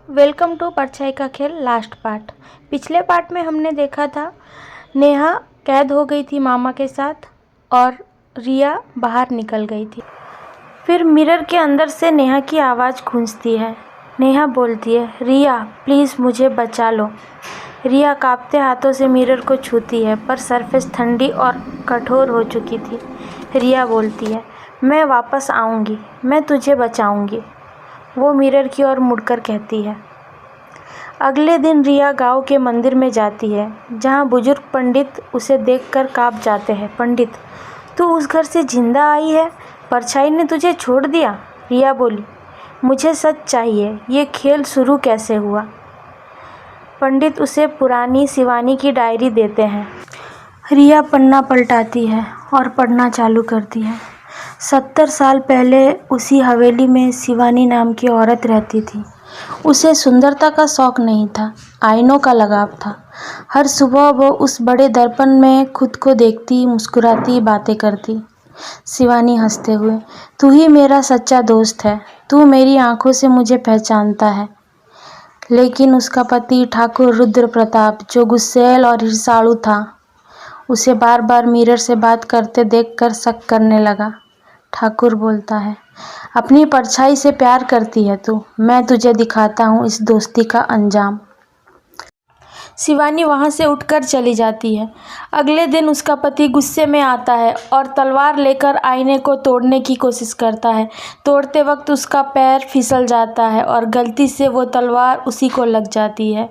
Welcome to परछाई का खेल लास्ट पार्ट। पिछले पार्ट में हमने देखा था नेहा कैद हो गई थी मामा के साथ और रिया बाहर निकल गई थी। फिर मिरर के अंदर से नेहा की आवाज़ गूंजती है। नेहा बोलती है, रिया प्लीज़ मुझे बचा लो। रिया कांपते हाथों से मिरर को छूती है पर सरफेस ठंडी और कठोर हो चुकी थी। रिया बोलती है, मैं वापस आऊँगी, मैं तुझे बचाऊँगी। वो मिरर की ओर मुड़कर कहती है। अगले दिन रिया गांव के मंदिर में जाती है जहां बुजुर्ग पंडित उसे देखकर कांप जाते हैं। पंडित, तू उस घर से जिंदा आई है? परछाई ने तुझे छोड़ दिया? रिया बोली, मुझे सच चाहिए, ये खेल शुरू कैसे हुआ? पंडित उसे पुरानी शिवानी की डायरी देते हैं। रिया पन्ना पलटाती है और पढ़ना चालू करती है। 70 साल पहले उसी हवेली में शिवानी नाम की औरत रहती थी। उसे सुंदरता का शौक नहीं था, आईनों का लगाव था। हर सुबह वो उस बड़े दर्पण में खुद को देखती, मुस्कुराती, बातें करती। शिवानी हंसते हुए, तू ही मेरा सच्चा दोस्त है, तू मेरी आंखों से मुझे पहचानता है। लेकिन उसका पति ठाकुर रुद्र प्रताप, जो गुस्सैल और ईर्ष्यालु था, उसे बार बार मिरर से बात करते देखकर शक करने लगा। ठाकुर बोलता है, अपनी परछाई से प्यार करती है तू, मैं तुझे दिखाता हूँ इस दोस्ती का अंजाम। शिवानी वहाँ से उठकर चली जाती है। अगले दिन उसका पति गुस्से में आता है और तलवार लेकर आईने को तोड़ने की कोशिश करता है। तोड़ते वक्त उसका पैर फिसल जाता है और गलती से वो तलवार उसी को लग जाती है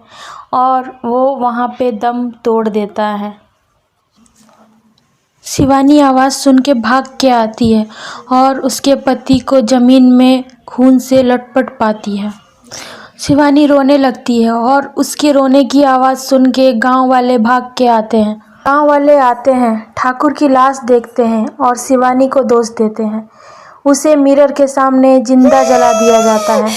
और वो वहाँ पे दम तोड़ देता है। शिवानी आवाज़ सुन के भाग के आती है और उसके पति को ज़मीन में खून से लटपट पाती है। शिवानी रोने लगती है और उसके रोने की आवाज़ सुन के गांव वाले भाग के आते हैं। गांव वाले आते हैं, ठाकुर की लाश देखते हैं और शिवानी को दोष देते हैं। उसे मिरर के सामने जिंदा जला दिया जाता है।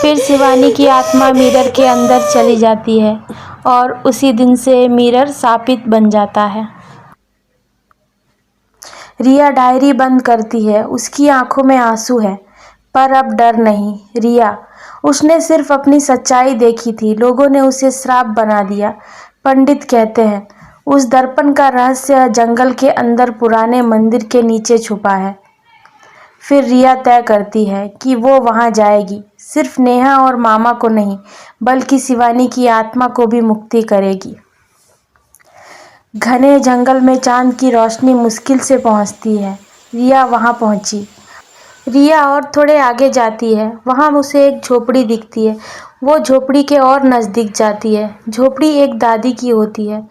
फिर शिवानी की आत्मा मिरर के अंदर चली जाती है और उसी दिन से मिरर शापित बन जाता है। रिया डायरी बंद करती है। उसकी आंखों में आंसू है, पर अब डर नहीं। रिया, उसने सिर्फ अपनी सच्चाई देखी थी, लोगों ने उसे श्राप बना दिया। पंडित कहते हैं उस दर्पण का रहस्य जंगल के अंदर पुराने मंदिर के नीचे छुपा है। फिर रिया तय करती है कि वो वहां जाएगी, सिर्फ नेहा और मामा को नहीं, बल्कि शिवानी की आत्मा को भी मुक्ति करेगी। घने जंगल में चांद की रोशनी मुश्किल से पहुंचती है। रिया वहां पहुंची। रिया और थोड़े आगे जाती है, वहां उसे एक झोपड़ी दिखती है। वो झोपड़ी के और नज़दीक जाती है। झोपड़ी एक दादी की होती है।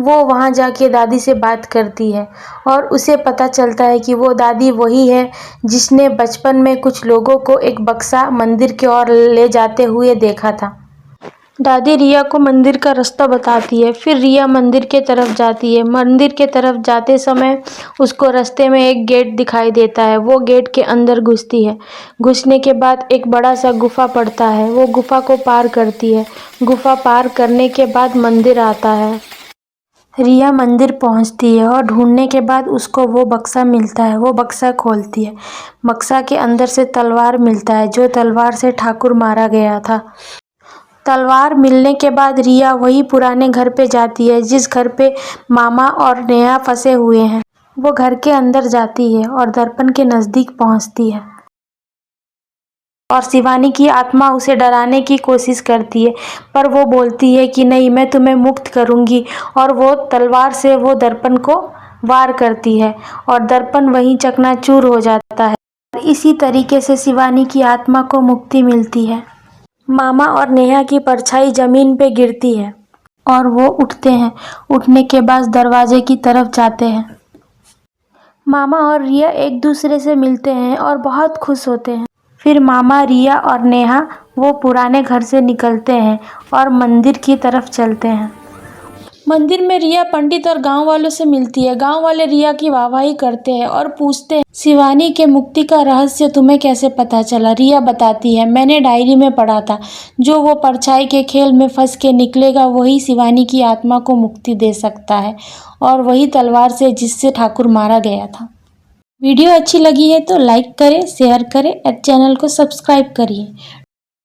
वो वहां जाके दादी से बात करती है और उसे पता चलता है कि वो दादी वही है जिसने बचपन में कुछ लोगों को एक बक्सा मंदिर की ओर ले जाते हुए देखा था। दादी रिया को मंदिर का रास्ता बताती है। फिर रिया मंदिर के तरफ जाती है। मंदिर के तरफ जाते समय उसको रास्ते में एक गेट दिखाई देता है। वो गेट के अंदर घुसती है। घुसने के बाद एक बड़ा सा गुफा पड़ता है। वो गुफा को पार करती है। गुफा पार करने के बाद मंदिर आता है। रिया मंदिर पहुंचती है और ढूंढने के बाद उसको वो बक्सा मिलता है। वो बक्सा खोलती है। बक्सा के अंदर से तलवार मिलता है, जो तलवार से ठाकुर मारा गया था। तलवार मिलने के बाद रिया वही पुराने घर पे जाती है जिस घर पे मामा और नेहा फंसे हुए हैं। वो घर के अंदर जाती है और दर्पण के नज़दीक पहुंचती है और शिवानी की आत्मा उसे डराने की कोशिश करती है, पर वो बोलती है कि नहीं, मैं तुम्हें मुक्त करूंगी। और वो तलवार से वो दर्पण को वार करती है और दर्पण वहीं चकनाचूर हो जाता है। इसी तरीके से शिवानी की आत्मा को मुक्ति मिलती है। मामा और नेहा की परछाई जमीन पे गिरती है और वो उठते हैं। उठने के बाद दरवाजे की तरफ जाते हैं। मामा और रिया एक दूसरे से मिलते हैं और बहुत खुश होते हैं। फिर मामा, रिया और नेहा वो पुराने घर से निकलते हैं और मंदिर की तरफ चलते हैं। मंदिर में रिया पंडित और गांव वालों से मिलती है। गांव वाले रिया की वाहवाही करते हैं और पूछते हैं, शिवानी के मुक्ति का रहस्य तुम्हें कैसे पता चला? रिया बताती है, मैंने डायरी में पढ़ा था, जो वो परछाई के खेल में फंस के निकलेगा वही शिवानी की आत्मा को मुक्ति दे सकता है, और वही तलवार से जिससे ठाकुर मारा गया था। वीडियो अच्छी लगी है तो लाइक करें, शेयर करें और चैनल को सब्सक्राइब करिए।